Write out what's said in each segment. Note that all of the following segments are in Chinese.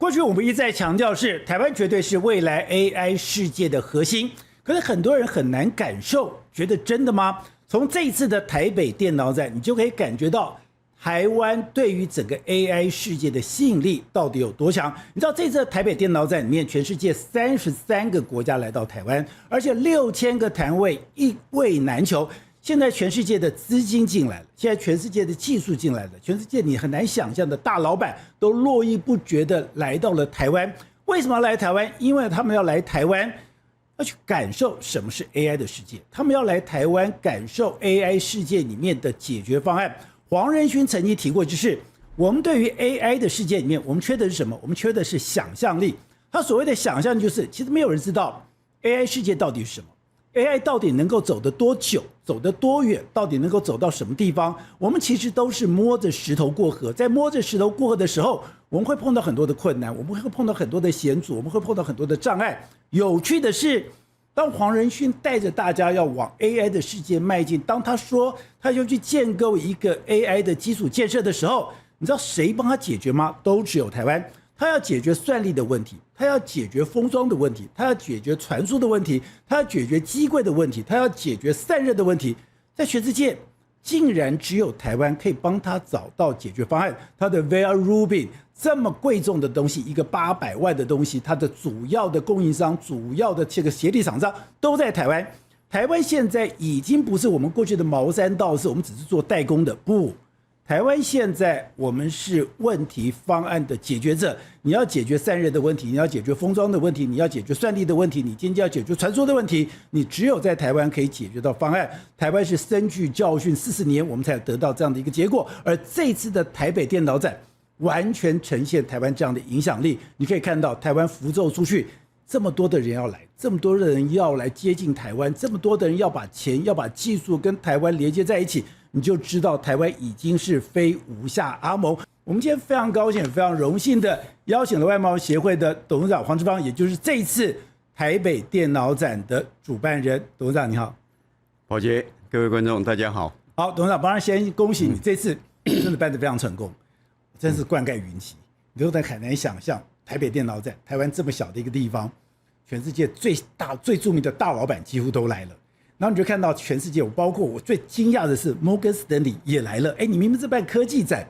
過去我們一再強調是台灣絕對是未來 AI 世界的核心，可是很多人很難感受，覺得真的嗎？從這一次的台北電腦展，你就可以感覺到台灣對於整個 AI 世界的吸引力到底有多強。你知道這次的台北電腦展裡面，全世界33個國家來到台灣，而且6000個攤位一位難求。現在全世界的資金進來了，現在全世界的技術進來了，全世界你很難想象的大老闆都絡繹不絕的來到了台灣。為什麼要來台灣？因為他們要來台灣，要去感受什麼是 AI 的世界，他們要來台灣感受 AI 世界裡面的解決方案。黃仁勳曾經提過，就是我們對於 AI 的世界裡面，我们缺的是什麼？我們缺的是想象力。他所謂的想象力，就是其實沒有人知道 AI 世界到底是什麼。AI 到底能夠走得多久，走得多遠，到底能夠走到什麼地方？我們其實都是摸着石頭過河，在摸着石頭過河的時候，我們會碰到很多的困難，我們會碰到很多的險阻，我們會碰到很多的障礙。有趣的是，當黃仁勳帶着大家要往 AI 的世界邁進，當他說他要去建構一個 AI 的基礎建設的時候，你知道誰幫他解決嗎？都只有台灣。他要解決算力的問題，他要解決封裝的問題，他要解決傳輸的問題，他要解決機櫃的問題，他要解決散熱的問題。在全世界，竟然只有台灣可以幫他找到解決方案。他的 Vera Rubin 這麼貴重的東西，一個800萬的東西，它的主要的供應商、主要的這個協力廠商都在台灣。台灣現在已經不是我們過去的毛三到四，我們只是做代工的，不。台灣現在我們是問題方案的解決者，你要解決散熱的問題，你要解決封裝的問題，你要解決算力的問題，你今天要解決傳輸的問題，你只有在台灣可以解決到方案。台灣是深具教訓40年，我們才得到這樣的一個結果。而這次的台北電腦展完全呈現台灣這樣的影響力。你可以看到台灣符咒出去，這麼多的人要來，這麼多的人要來接近台灣，這麼多的人要把錢、要把技術跟台灣連接在一起。你就知道台灣已經是非無下阿蒙。我們今天非常高興、非常榮幸的邀請了外貿協會的董事長黃志芳，也就是這一次台北電腦展的主辦人。董事長你好。寶傑，各位觀眾大家好。好，董事長，當然先恭喜你這次真的辦得非常成功，真是冠蓋雲旗。你都很難想象台北電腦展，台灣這麼小的一個地方，全世界最大最著名的大老闆幾乎都來了。然後你就看到全世界，包括我最驚訝的是摩根士丹利也來了。哎，你明明是辦科技展，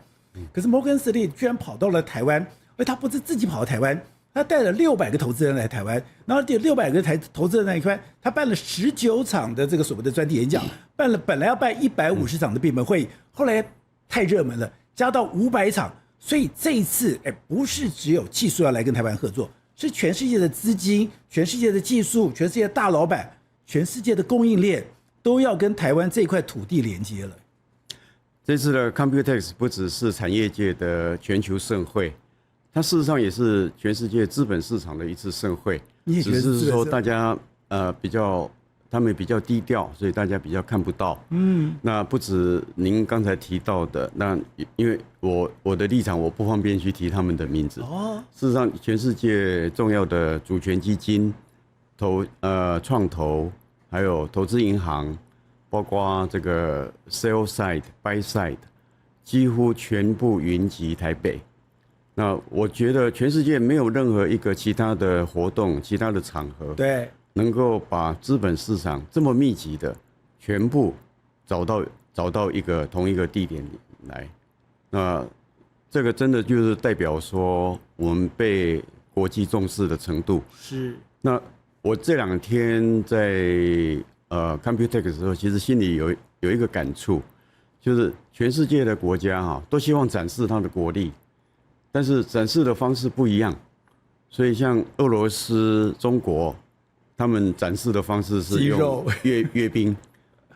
可是摩根士丹利居然跑到了台灣，而他不是自己跑到台灣，他帶了600個投資人來台灣，然後這600個投資人來台灣，他辦了19場的這個所謂的專題演講，本來要辦150場的閉門會議，後來太熱門了，加到500場，所以這一次不是只有技術要來跟台灣合作，是全世界的資金、全世界的技術、全世界的大老闆。全世界的供應鏈都要跟台灣這塊土地連接了。這次的 Computex 不只是產業界的全球盛會，它事實上也是全世界資本市場的一次盛會。只是說大家他們比較低調，所以大家比較看不到。那不止您剛才提到的，那因為我的立場，我不方便去提他們的名字。事實上，全世界重要的主權基金、創投。還有投資銀行，包括這個 sell side、buy side， 幾乎全部雲集台北。那我覺得全世界沒有任何一個其他的活動、其他的場合，對，能夠把資本市場這麼密集的全部找到同一個地點來。那這個真的就是代表說我們被國際重視的程度是那。我這2天在Computex 的時候，其實心裡有一個感觸，就是全世界的國家都希望展示它的國力，但是展示的方式不一樣。所以像俄羅斯、中國，他們展示的方式是用閱兵。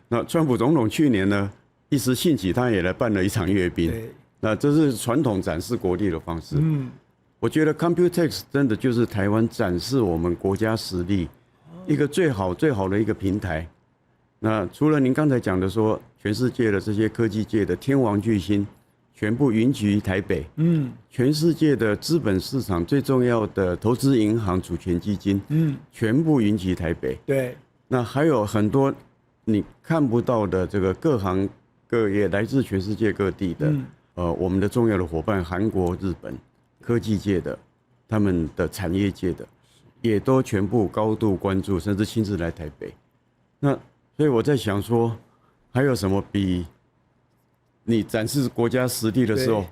那川普總統去年呢，一時興起，他也來辦了一場閱兵。那這是傳統展示國力的方式。我覺得 Computex 真的就是台灣展示我們國家實力一個最好的一個平台。那除了您剛才講的說，全世界的這些科技界的天王巨星全部雲集台北，全世界的資本市場最重要的投資銀行、主權基金，全部雲集台北。對，那還有很多你看不到的這個各行各業來自全世界各地的，我們的重要的夥伴，韓國、日本。科技界的，他們的產業界的，也都全部高度關注，甚至親自來台北。那所以我在想說，還有什麼比你展示國家實力的時候，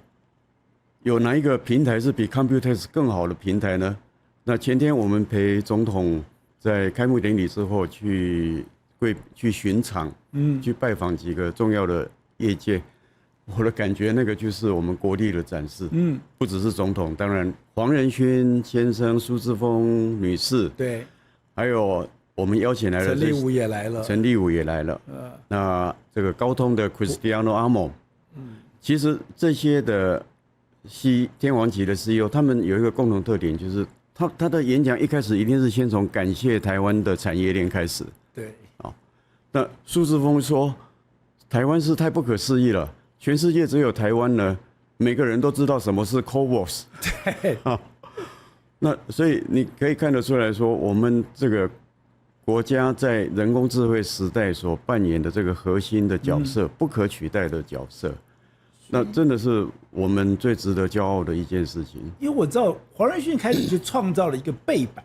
有哪一個平台是比 Computex 更好的平台呢？那前天我們陪總統在開幕典禮之後去巡場，去拜訪幾個重要的業界，我的感覺那個就是我們國力的展示，不只是總統，當然黃仁勳先生、蘇姿豐女士，對，還有我們邀請來了陳立武也來了，那這個高通的 Cristiano Amon，其實這些的天王級的 CEO， 他們有一個共同特點，就是他的演講一開始一定是先從感謝台灣的產業鏈開始。對，那蘇姿豐說，台灣是太不可思議了，全世界只有台灣呢，每個人都知道什麼是 CoWoS。對，那所以你可以看得出來說，我們這個國家在人工智慧時代所扮演的這個核心的角色，不可取代的角色。那真的是我們最值得驕傲的一件事情。因為我知道黃仁勳開始就創造了一個背板，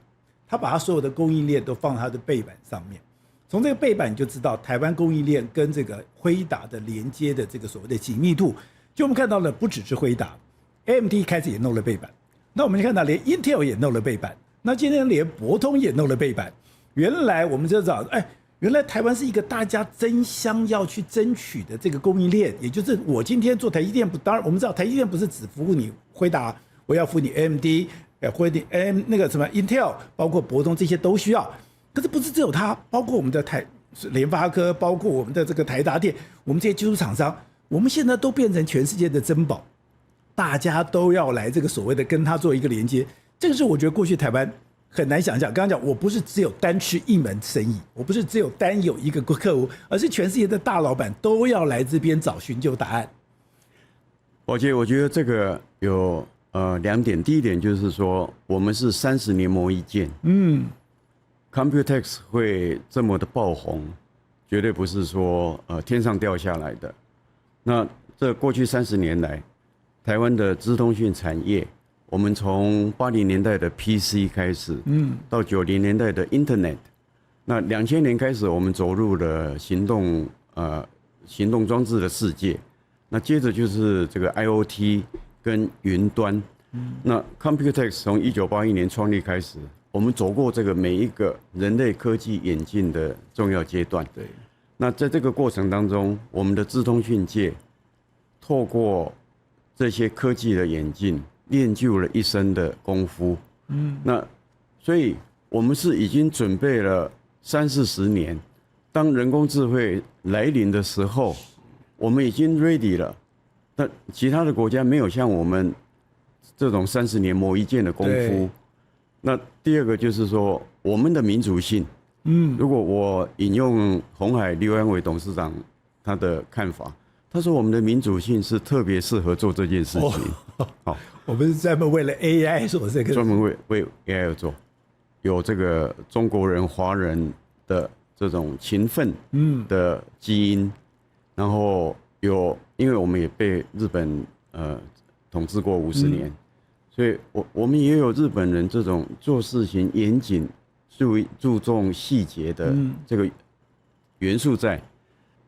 他把他所有的供應鏈都放在他的背板上面。從這個背板你就知道台灣供應鏈跟這個輝達的連接的這個所謂的緊密度。就我們看到了，不只是輝達 ，AMD 開始也弄了背板。那我們就看到連 Intel 也弄了背板。那今天連博通也弄了背板。原來我们就知道，原來台灣是一個大家爭相要去爭取的這個供應鏈，也就是我今天做台積電，當然我們知道台積電不是只服務你輝達，我要服務你 AMD， 或者你那個什麼 Intel， 包括博通這些都需要。可是不是只有它，包括我們的聯發科，包括我們的這個台達電，我們這些技術廠商，我們現在都變成全世界的珍寶，大家都要來這個所謂的跟它做一個連接。這個是我覺得過去台灣很難想象。剛剛講，我不是只有單吃一門生意，我不是只有單有一個客戶，而是全世界的大老闆都要來這邊尋求答案。寶傑，我覺得這個有兩點，第一點就是說，我們是30年磨一劍。Computex 會這麼的爆紅，絕對不是說天上掉下來的。那這過去30年來，台灣的資通訊產業，我們從80年代的 PC 開始，到90年代的 Internet， 那2000年開始，我們走入了行動裝置的世界，那接着就是這個 IoT 跟雲端。那 Computex 從1981年創立開始，我們走過這個每一個人類科技演進的重要階段。對，那在這個過程當中，我們的資通訊界透過這些科技的演進，練就了一身的功夫。那所以我們是已經準備了30-40年，當人工智慧來臨的時候，我們已經 ready 了。但其他的國家沒有像我們這種30年磨一劍的功夫。那第二個就是說，我們的民主性。如果我引用鴻海劉揚偉董事長他的看法，他說我們的民主性是特別適合做這件事情。好，我們是專門為了 AI 做這個，專門為 AI 而做，有這個中國人、華人的這種勤奮的基因，然後因為我們也被日本統治過50年。所以我們也有日本人這種做事情嚴謹、注重細節的這個元素在。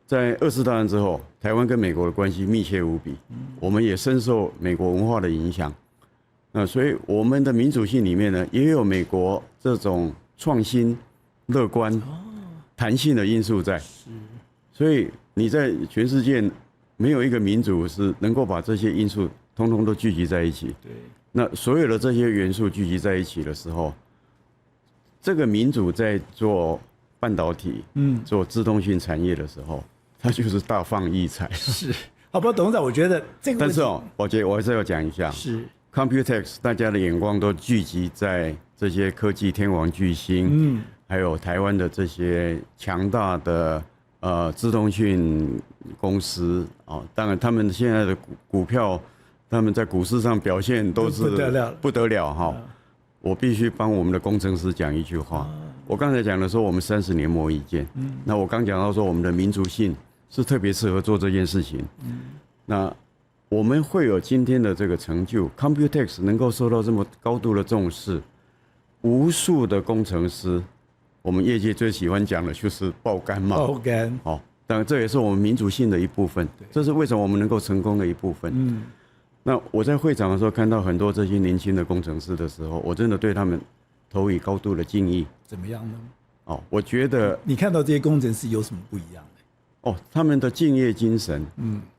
在2次大戰之後，台灣跟美國的關係密切無比，我們也深受美國文化的影響。那所以我們的民主性裡面呢，也有美國這種創新、樂觀、彈性的因素在。所以你在全世界沒有一個民主是能夠把這些因素通通都聚集在一起。對。那所有的這些元素聚集在一起的時候，這個民主在做半導體、做資通訊產業的時候，它就是大放異彩。是，好不好，董事長，我覺得這個，但是寶傑，我還是要講一下，是 Computex 大家的眼光都聚集在這些科技天王巨星，還有台灣的這些強大的資通訊公司啊，當然他們現在的股票。他們在股市上表現都是不得了哈！我必須幫我們的工程師講一句話。我剛才講的說，我們30年磨一劍。那我剛講到說，我們的民族性是特別適合做這件事情。那我們會有今天的這個成就 ，Computex 能夠受到這麼高度的重視，無數的工程師，我們業界最喜歡講的就是爆肝嘛。爆肝。好，當然這也是我們民主性的一部分，這是為什麼我們能夠成功的一部分。那我在會場的時候看到很多這些年輕的工程師的時候，我真的對他們投以高度的敬意。怎麼樣呢？哦，我覺得你看到這些工程師有什麼不一樣的？哦，他們的敬業精神，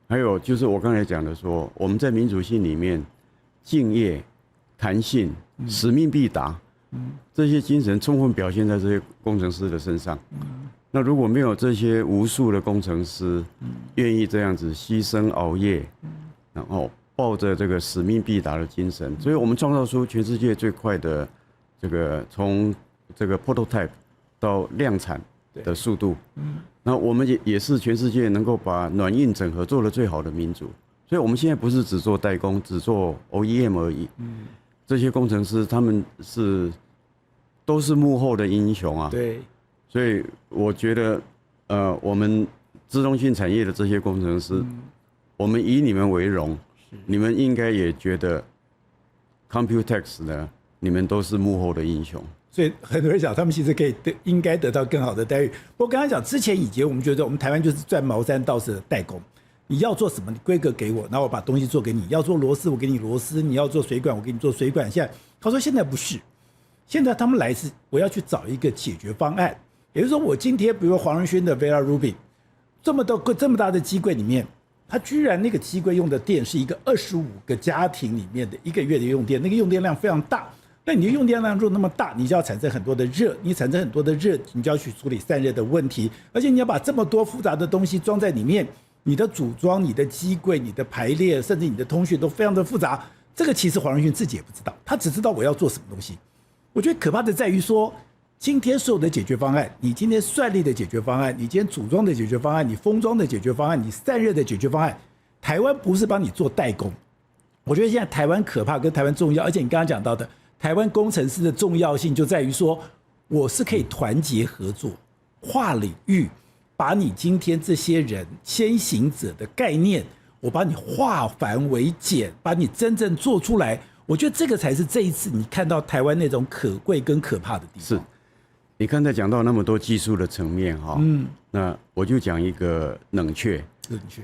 還有就是我剛才講的說，我們在民主性裡面，敬業、彈性、使命必達，這些精神充分表現在這些工程師的身上。那如果沒有這些無數的工程師願意這樣子犧牲熬夜，然後抱着這個使命必達的精神，所以我們創造出全世界最快的這個從這個 prototype 到量產的速度。那我們也是全世界能夠把軟硬整合做得最好的民族，所以我們現在不是只做代工，只做 OEM 而已。這些工程師他們都是幕後的英雄啊。對。所以我覺得，我們資通訊產業的這些工程師，我們以你們為榮，你們應該也覺得 Computex 呢，你們都是幕後的英雄。所以很多人講，他們其實可以應該得到更好的待遇。不過剛才講之前以前，我們覺得我們台灣就是賺毛三到四的代工，你要做什麼，你規格給我，然後我把東西做給你。要做螺絲，我給你螺絲；你要做水管，我給你做水管。現在他說現在不是，現在他們來是我要去找一個解決方案。也就是說，我今天比如說黃仁勳的 Vera Rubin 這麼大的機櫃裡面，他居然那個機櫃用的電是一個25個家庭裡面的1個月的用電，那個用電量非常大。那你的用電量如果那麼大，你就要產生很多的熱，你產生很多的熱，你就要去處理散熱的問題，而且你要把這麼多複雜的東西裝在裡面，你的組裝、你的機櫃、你的排列，甚至你的通訊都非常的複雜。這個其實黃仁勳自己也不知道，他只知道我要做什麼東西。我覺得可怕的在於說，今天所有的解決方案，你今天算力的解決方案，你今天組裝的解決方案，你封裝的解決方案，你散熱的解決方案，台灣不是幫你做代工。我覺得現在台灣可怕跟台灣重要，而且你剛剛講到的。台灣工程師的重要性就在於說，我是可以團結合作、跨領域，把你今天這些人先行者的概念，我把你化繁為簡，把你真正做出來。我覺得這個才是這一次你看到台灣那種可貴跟可怕的地方。是，你剛才講到那麼多技術的層面哈，那我就講一個冷卻。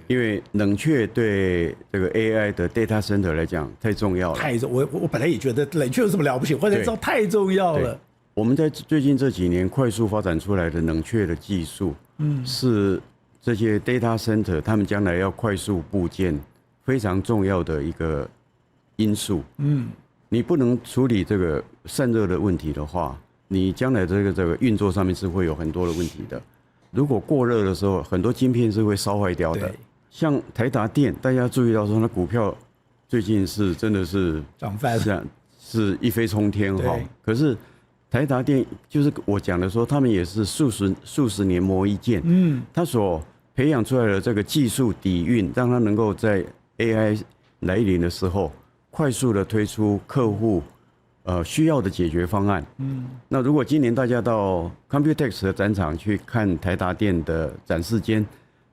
因為冷卻對這個 AI 的 data center 來講太重要了。我本來也覺得冷卻有什麼了不起，後來知道太重要了。我們在最近這幾年快速發展出來的冷卻的技術，是這些 data center 他們將來要快速布建非常重要的一個因素。你不能處理這個散熱的問題的話，你將來這個運作上面是會有很多的問題的。如果過熱的時候，很多晶片是會燒壞掉的。像台達電，大家注意到說，那股票最近是真的是漲翻了，是一飛沖天哈。可是台達電就是我講的說，他們也是數十年磨一劍。他所培養出來的這個技術底蘊，讓他能夠在 AI 來臨的時候，快速的推出客戶需要的解決方案。那如果今年大家到 Computex 的展場去看台達電的展示間，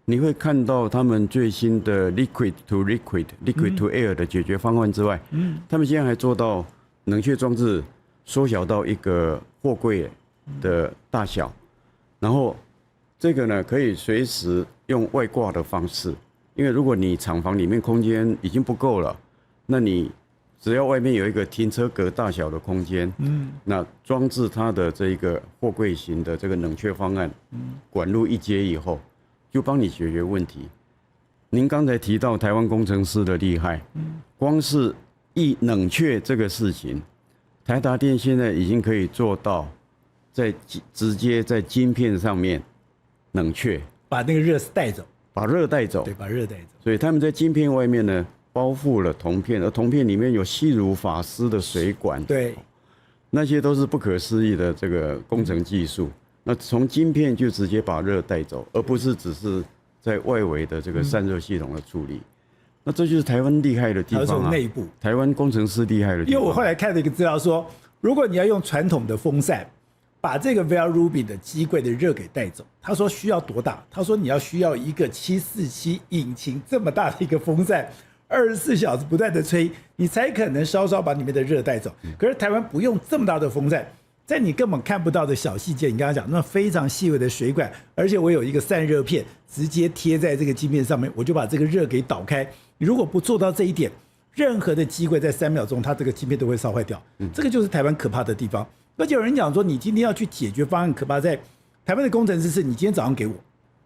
你會看到他們最新的 Liquid to Liquid、Liquid to Air 的解決方案之外，他們現在還做到冷卻裝置縮小到一個貨櫃的大小，然後這個呢可以隨時用外掛的方式，因為如果你廠房裡面空間已經不夠了，那你只要外面有一個停車格大小的空間，那裝置它的這一個貨櫃型的這個冷卻方案，管路一接以後，就幫你解決問題。您剛才提到台灣工程師的厲害，光是一冷卻這個事情，台達電現在已經可以做到，直接在晶片上面冷卻，把那個熱帶走，把熱帶走，對，把熱帶走。所以他們在晶片外面呢，包覆了銅片，而銅片裡面有細如髮絲的水管，對，那些都是不可思議的這個工程技術。那從晶片就直接把熱帶走，而不是只是在外圍的這個散熱系統的處理。那這就是台灣厲害的地方啊！內部台灣工程師厲害的地方。因為我後來看了一個資料說，如果你要用傳統的風扇把這個 Vera Rubin 的機櫃的熱給帶走，他說需要多大？他說你要需要一個747引擎這麼大的一個風扇。24小時不斷的吹，你才可能稍稍把裡面的熱帶走。可是台灣不用這麼大的風扇，在你根本看不到的小細節，你剛剛講那非常細微的水管，而且我有一個散熱片直接貼在這個晶片上面，我就把這個熱給導開。你如果不做到這一點，任何的機會在3秒鐘，它這個晶片都會燒壞掉。這個就是台灣可怕的地方。而且有人講說，你今天要去解決方案，可怕在台灣的工程師是你今天早上給我，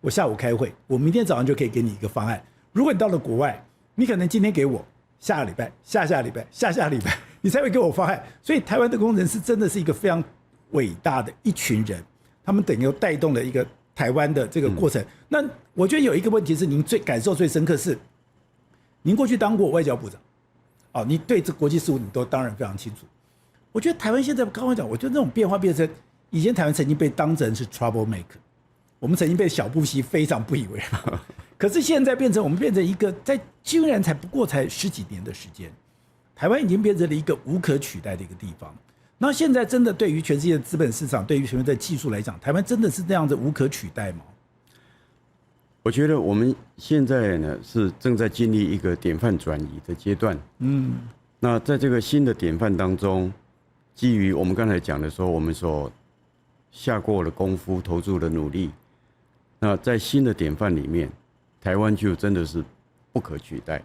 我下午開會，我明天早上就可以給你一個方案。如果你到了國外，你可能今天給我，下個禮拜、下下禮拜、下下禮拜，你才會給我方案。所以台灣的工程師真的是一個非常偉大的一群人，他們等於帶動了一個台灣的這個過程。那我覺得有一個問題是您感受最深刻是，您過去當過外交部長，哦，你對這國際事務你都當然非常清楚。我覺得台灣現在剛剛講，我覺得那種變化變成，以前台灣曾經被當成是 trouble maker， 我們曾經被小布希非常不以為然。可是現在變成我們變成一個，在居然才不過才10幾年的時間，台灣已經變成了一個無可取代的一個地方。那現在真的对於全世界的資本市場，对於全世界的技術來講，台灣真的是這樣子無可取代嗎？我覺得我們現在呢是正在經歷一個典範轉移的階段。那在這個新的典範當中，基於我們剛才講的說，我們所下過的功夫、投注的努力，那在新的典範裡面，台灣就真的是不可取代。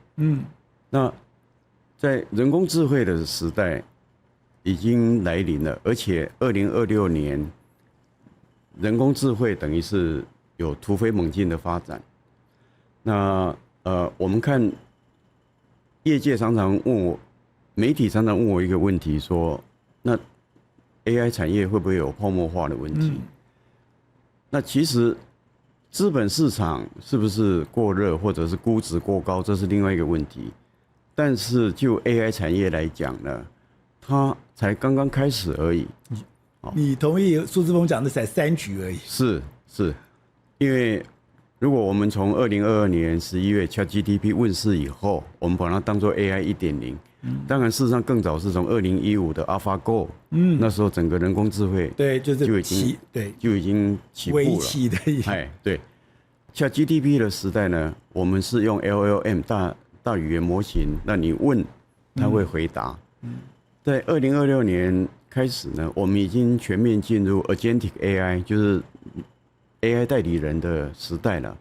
那在人工智慧的時代已經來臨了，而且2026年，人工智慧等於是有突飛猛進的發展。那我們看業界常常問我，媒體常常問我一個問題，說那 AI 產業會不會有泡沫化的問題？那其實資本市場是不是過熱，或者是估值過高，這是另外一個問題。但是就 AI 產業來講呢，它才剛剛開始而已。你同意蘇姿豐講的才3局而已？是，因為如果我們從2022年11月 ChatGPT 問世以後，我們把它當作 AI 1.0，當然事實上更早是從2015的 AlphaGo，那時候整個人工智慧就已經起步了。微起的意思。對。ChatGPT 的時代呢，我們是用 LLM 大語言模型，那你問，它會回答。在2026年開始呢，我們已經全面進入 Agentic AI， 就是 AI 代理人的時代了。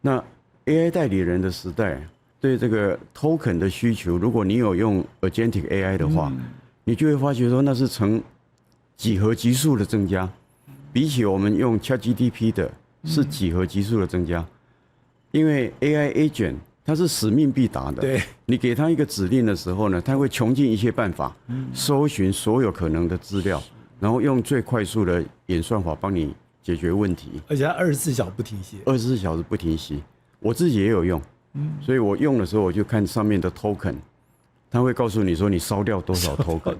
那 AI 代理人的時代，對這個 token 的需求，如果你有用 Agentic AI 的話，你就會發覺說那是呈幾何級數的增加，比起我們用 ChatGPT 的是幾何級數的增加，因為 AI agent 它是使命必達的。對，你給他一個指令的時候呢，他會窮盡一切辦法，搜尋所有可能的資料，然後用最快速的演算法幫你解決問題。而且它24小時不停息。24小時不停息，我自己也有用，所以我用的時候我就看上面的 token， 它會告訴你說你燒掉多少 token，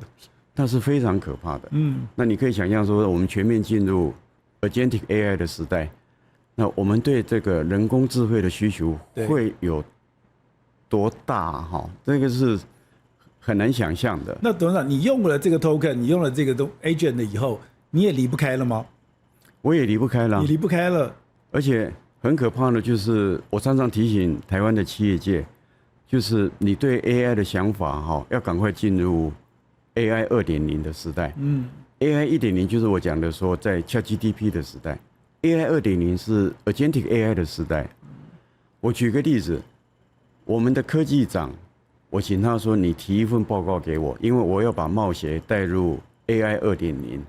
那是非常可怕的。那你可以想象說，我們全面進入 Agentic AI 的時代。那我們對這個人工智慧的需求會有多大哈？這個是很難想象的。那董事長，你用了這個 token， 你用了這個 agent 了以後，你也離不開了嗎？我也離不開了。你離不開了，而且很可怕的就是我常常提醒台灣的企業界，就是你對 AI 的想法哈，要趕快進入 AI 2.0 的時代。AI 1.0 就是我講的說，在 ChatGPT 的時代。AI 2.0 是 Agentic AI 的時代。我舉個例子，我們的科技長，我請他說：“你提一份報告給我，因為我要把貿協帶入 AI 2.0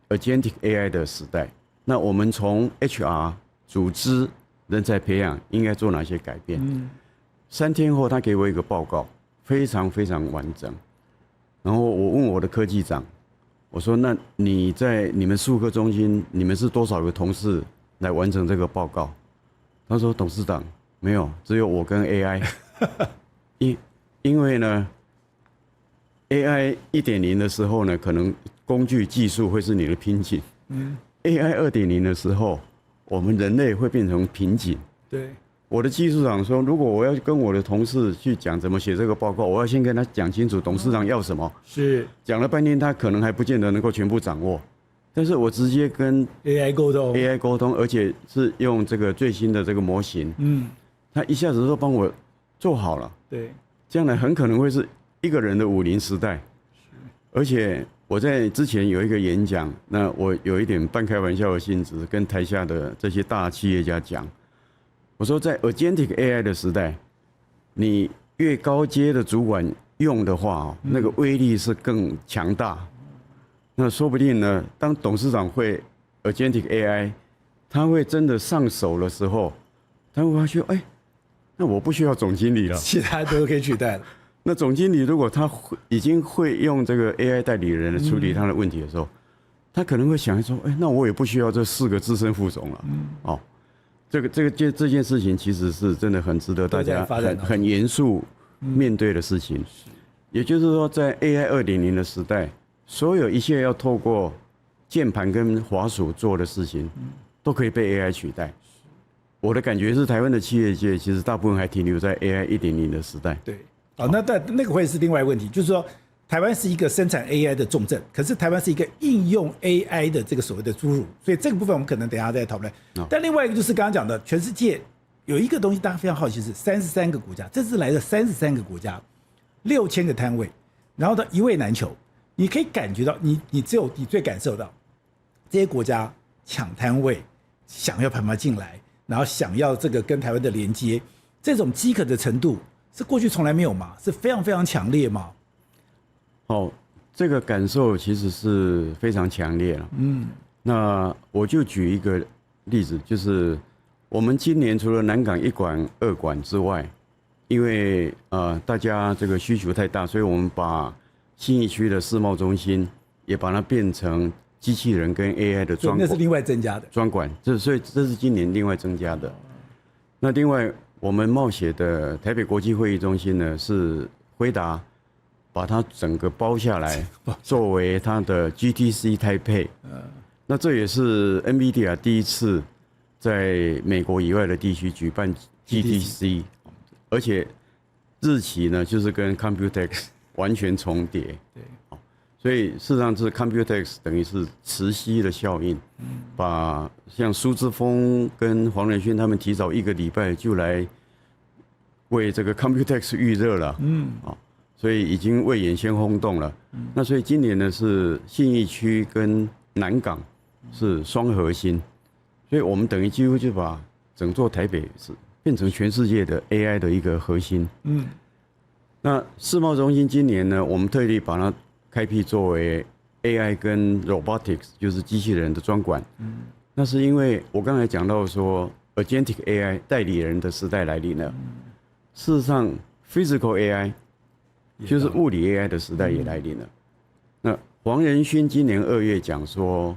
Agentic AI 的時代。那我們從 HR 組織人才培養應該做哪些改變？”3天後，他給我一個報告，非常非常完整。然後我問我的科技長。我說：“那你在你們數科中心，你們是多少個同事來完成這個報告？”他說：“董事長，沒有，只有我跟 AI。因為呢 ，AI 1.0 的時候呢，可能工具技術會是你的瓶頸。AI 2.0 的時候，我們人類會變成瓶頸。對。我的技術長說，如果我要跟我的同事去講怎麼寫這個報告，我要先跟他講清楚董事長要什麼。是講了半天，他可能還不見得能夠全部掌握。但是我直接跟 AI 溝通，而且是用這個最新的這個模型，他一下子都幫我做好了，對，將來很可能會是一個人的50時代。而且我在之前有一個演講，那我有一點半開玩笑的性質，跟台下的這些大企業家講，我說在 Agentic AI 的時代，你越高階的主管用的話，那個威力是更強大。那說不定呢，當董事長會 Agentic AI， 他會真的上手的時候，他會發現，哎，那我不需要總經理了，其他都可以取代了。那總經理如果他已經會用這個 AI 代理人來處理他的問題的時候，他可能會想說，哎，那我也不需要這4個資深副總了。哦，這件事情其實是真的很值得大家很嚴肅面對的事情。也就是說，在 AI 2.0的時代，所有一切要透過鍵盤跟滑鼠做的事情，都可以被 AI 取代。我的感覺是，台灣的企業界其實大部分還停留在 AI 1.0的時代。對，哦，那個會是另外一個問題，就是說，台灣是一個生產 AI 的重鎮，可是台灣是一個應用 AI 的這個所謂的侏儒，所以這個部分我們可能等一下再討論。但另外一個就是剛剛講的，全世界有一個東西大家非常好奇是33個國家，這次來的33個國家，6000個攤位，然後呢一位難求。你可以感覺到，你只有你最感受到這些國家搶攤位，想要辦法進來，然後想要這個跟台灣的連接，這種飢渴的程度是過去從來沒有嘛？是非常非常強烈嘛？哦，這個感受其實是非常強烈了。那我就舉一個例子，就是我們今年除了南港1館、2館之外，因為大家這個需求太大，所以我們把信義區的世貿中心也把它變成機器人跟 AI 的專館，那是另外增加的專館，所以這是今年另外增加的。那另外我們冒險的台北國際會議中心呢，是輝達把它整個包下來，作為它的 GTC 台北。那這也是 NVIDIA 第一次在美國以外的地區舉辦 GTC， 而且日期呢就是跟 Computex 完全重疊，對，所以事實上是 Computex 等於是磁吸的效應，把像蘇之峰跟黃仁勳他們提早1個禮拜就來為這個 Computex 預熱了，所以已經未演先轟動了。那所以今年呢是信義區跟南港是雙核心，所以我們等於幾乎就把整座台北是變成全世界的 AI 的一個核心。那世貿中心今年呢，我們特地把它開闢作為 AI 跟 Robotics， 就是機器人的專館。那是因為我剛才講到說 ，Agentic AI 代理人的時代來臨了。事實上 ，Physical AI 就是物理 AI 的時代也來臨了。那黃仁勳今年2月講說，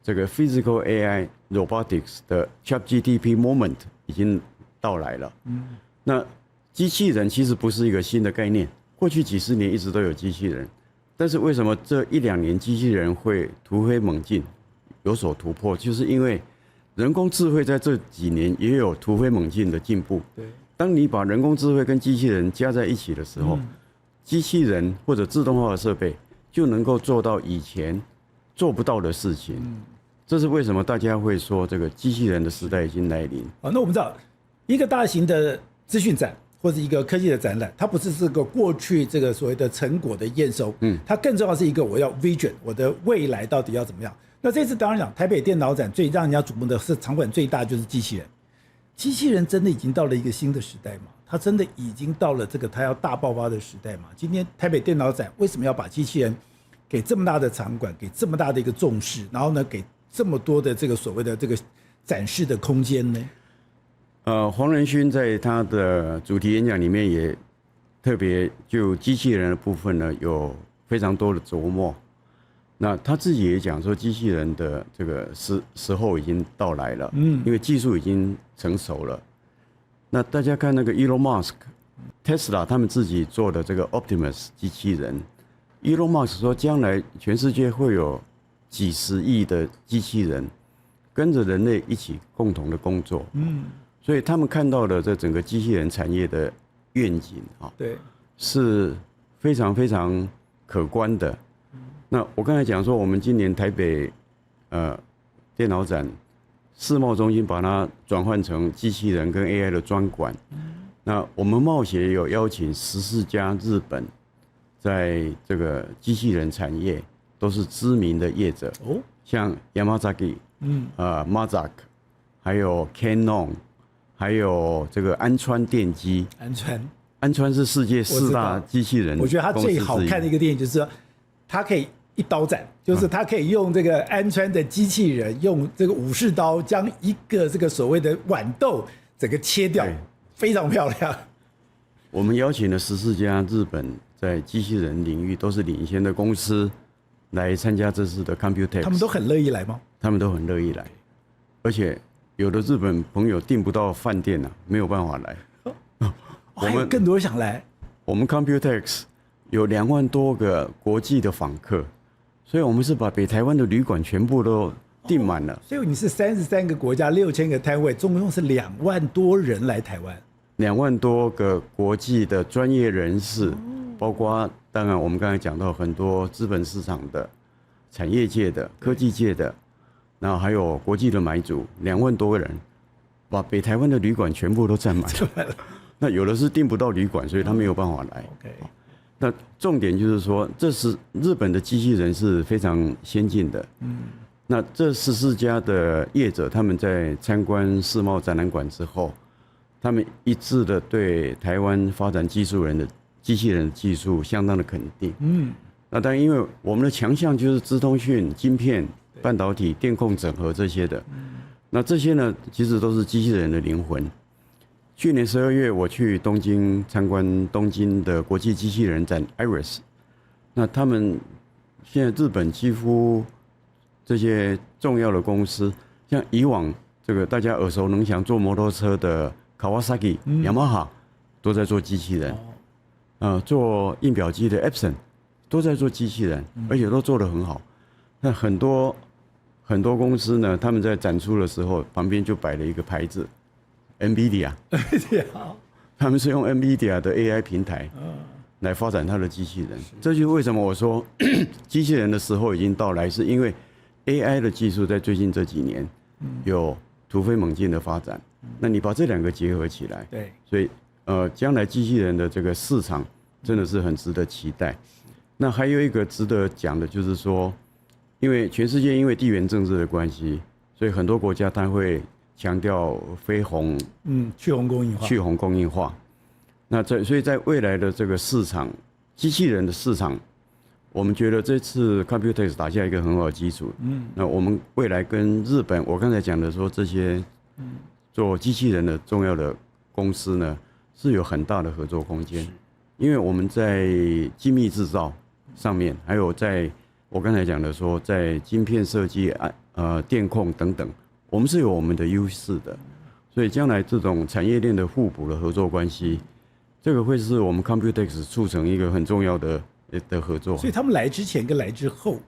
這個 Physical AI Robotics 的 ChatGPT Moment 已經到來了。那機器人其實不是一個新的概念，過去幾十年一直都有機器人，但是為什麼這1-2年機器人會突飛猛進，有所突破？就是因為人工智慧在這幾年也有突飛猛進的進步。對，當你把人工智慧跟機器人加在一起的時候，機器人或者自動化的設備就能夠做到以前做不到的事情。這是為什麼大家會說這個機器人的時代已經來臨？那我們知道一個大型的資訊展，或者一個科技的展覽，它不是這個過去這個所謂的成果的驗收，它更重要是一個我要 vision， 我的未來到底要怎麼樣？那這次當然講台北電腦展最讓人家矚目的是場館最大就是機器人，機器人真的已經到了一個新的時代嗎？它真的已經到了這個它要大爆發的時代嗎？今天台北電腦展為什麼要把機器人給這麼大的場館，給這麼大的一個重視，然後呢給這麼多的這個所謂的這個展示的空間呢？黃仁勳在他的主題演講裡面也特別就機器人的部分呢，有非常多的琢磨。那他自己也講說，機器人的這個時候已經到來了，因為技術已經成熟了。那大家看那個 Elon Musk、Tesla 他們自己做的這個 Optimus 機器人，Elon Musk 說將來全世界會有幾十億的機器人跟着人類一起共同的工作。所以他們看到的這整個機器人產業的願景啊，對，是非常非常可觀的。那我剛才講說，我們今年台北電腦展世貿中心把它轉換成機器人跟 AI 的專館，那我們貿協有邀請14家日本在這個機器人產業都是知名的業者，像 Yamazaki， Mazak， 還有 Canon， 還有這個安川電機。安川是世界4大機器人。我覺得它最好看的一個電影就是說，它可以一刀斬，就是它可以用這個安川的機器人，用這個武士刀將一個這個所謂的豌豆整個切掉，非常漂亮。我們邀請了14家日本在機器人領域都是領先的公司來參加這次的 Computex。他們都很樂意來嗎？他們都很樂意來，而且有的日本朋友訂不到飯店啊，沒有辦法來。還有更多人想來。我們 Computex 有2萬多個國際的訪客，所以我們是把北台灣的旅館全部都訂滿了。所以你是33個國家6000個攤位，總共是2萬多人來台灣。2萬多個國際的專業人士，包括當然我們剛才講到很多資本市場的、產業界的、科技界的，然後還有國際的買主，2萬多個人，把北台灣的旅館全部都占滿了。那有的是訂不到旅館，所以他沒有辦法來。那重點就是說，這是日本的機器人是非常先進的。那這14家的業者，他們在參觀世貿展覽館之後，他們一致的對台灣發展機器人的技術相當的肯定。那當然，因為我們的強項就是資通訊、晶片、半導體、電控整合這些的。那這些呢，其實都是機器人的靈魂。去年12月，我去東京參觀東京的國際機器人展 IRIS。那他們現在日本幾乎這些重要的公司，像以往這個大家耳熟能詳做摩托車的 Kawasaki、Yamaha 都在做機器人，做印表機的 Epson 都在做機器人，而且都做得很好。那很多公司呢，他們在展出的时候，旁邊就擺了一個牌子。NVIDIA， 他們是用 NVIDIA 的 AI 平台來發展它的機器人。這就是為什麼我說機器人的時候已經到來，是因為 AI 的技術在最近這幾年有突飛猛進的發展。那你把這2個結合起來，所以將來機器人的這個市場真的是很值得期待。那還有一個值得講的就是說，因為全世界因為地緣政治的關係，所以很多國家它會強調非紅，去紅供應化。那所以在未來的這個市場，機器人的市場，我們覺得這次 Computex 打下一個很好的基礎。那我們未來跟日本，我剛才講的說這些做機器人的重要的公司呢，是有很大的合作空間。因為我們在精密製造上面，還有在我剛才講的說，在晶片設計、電控等等。我們是有我們的優勢的，所以將來這種產業鏈的互補的合作關係，這個會是我們 Computex 促成一個很重要的合作。所以他們來之前跟來之後，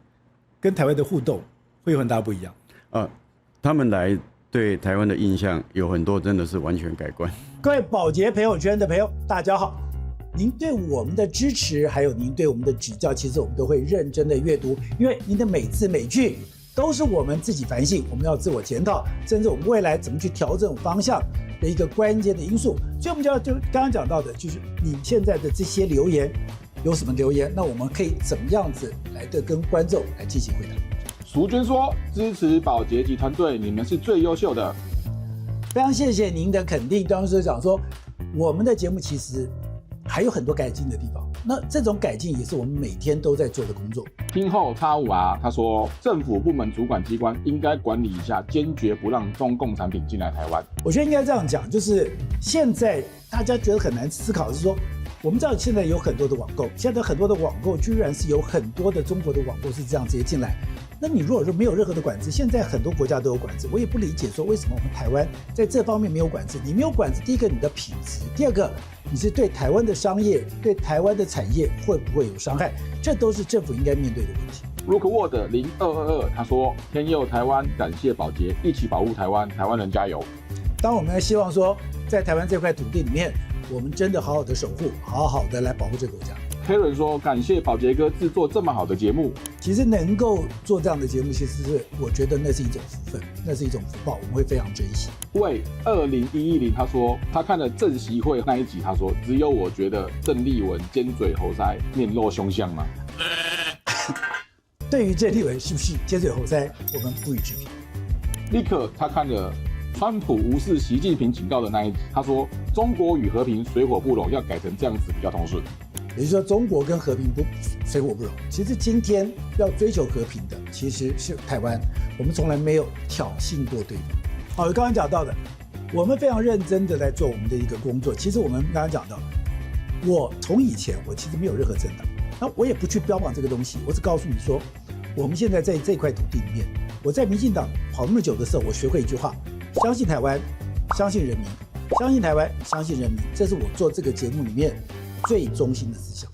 跟台灣的互動會有很大不一樣。他們來對台灣的印象有很多真的是完全改觀。各位寶傑朋友圈的朋友，大家好，您對我們的支持，還有您對我們的指教，其實我們都會認真的閱讀，因為您的每字每句都是我們自己反省，我們要自我檢討，甚至我們未來怎麼去調整方向的一個關鍵的因素。所以我們就剛剛講到的，就是你現在的這些留言有什麼留言，那我們可以怎麼樣子來的跟觀眾來進行回答。淑娟說：“支持寶傑及團隊，你們是最優秀的。”非常謝謝您的肯定。當時講說，我們的節目其實還有很多改進的地方。那這種改進也是我們每天都在做的工作。聽後X5R他說，政府部門主管機關應該管理一下，堅決不讓中共產品進來台灣。我覺得應該這樣講，就是現在大家覺得很難思考，是說我們知道現在有很多的網購，現在很多的網購居然是有很多的中國的網購是這樣直接進來。那你如果說沒有任何的管制，現在很多國家都有管制，我也不理解說為什麼我们台灣在這方面沒有管制。你沒有管制，第一個你的品質，第二個你是對台灣的商業、對台灣的產業會不會有傷害，這都是政府應該面對的問題。Rookwood 0222他說，天佑台灣，感謝寶傑，一起保護台灣，台灣人加油。當我們希望說在台灣這塊土地裡面，我們真的好好的守護，好好的來保護這個國家。Karen 說感謝寶傑哥製作這麼好的節目。其實能夠做這樣的節目，其實是我覺得那是一種福分，那是一種福報，我们會非常珍惜。喂，20110他說他看了正習會那一集，他說只有我覺得鄭麗文尖嘴猴腮面露凶相嗎？對於鄭麗文是不是尖嘴猴腮，我們不予置評。立刻他看了川普無視習近平警告的那一集，他說中國與和平水火不容，要改成這樣子比較通順。也就是說，中國跟和平水火不容。其實今天要追求和平的其實是台灣，我們從來沒有挑釁過對方。好，剛剛講到的，我們非常認真的在做我們的一個工作。其實我們剛剛講到，我從以前我其實沒有任何政党，那我也不去標榜這個東西，我只告訴你說，我們現在在這塊土地裡面，我在民進黨跑那麼久的時候，我學會一句話：相信台灣，相信人民，相信台灣，相信人民。這是我做這個節目裡面最中心的思想。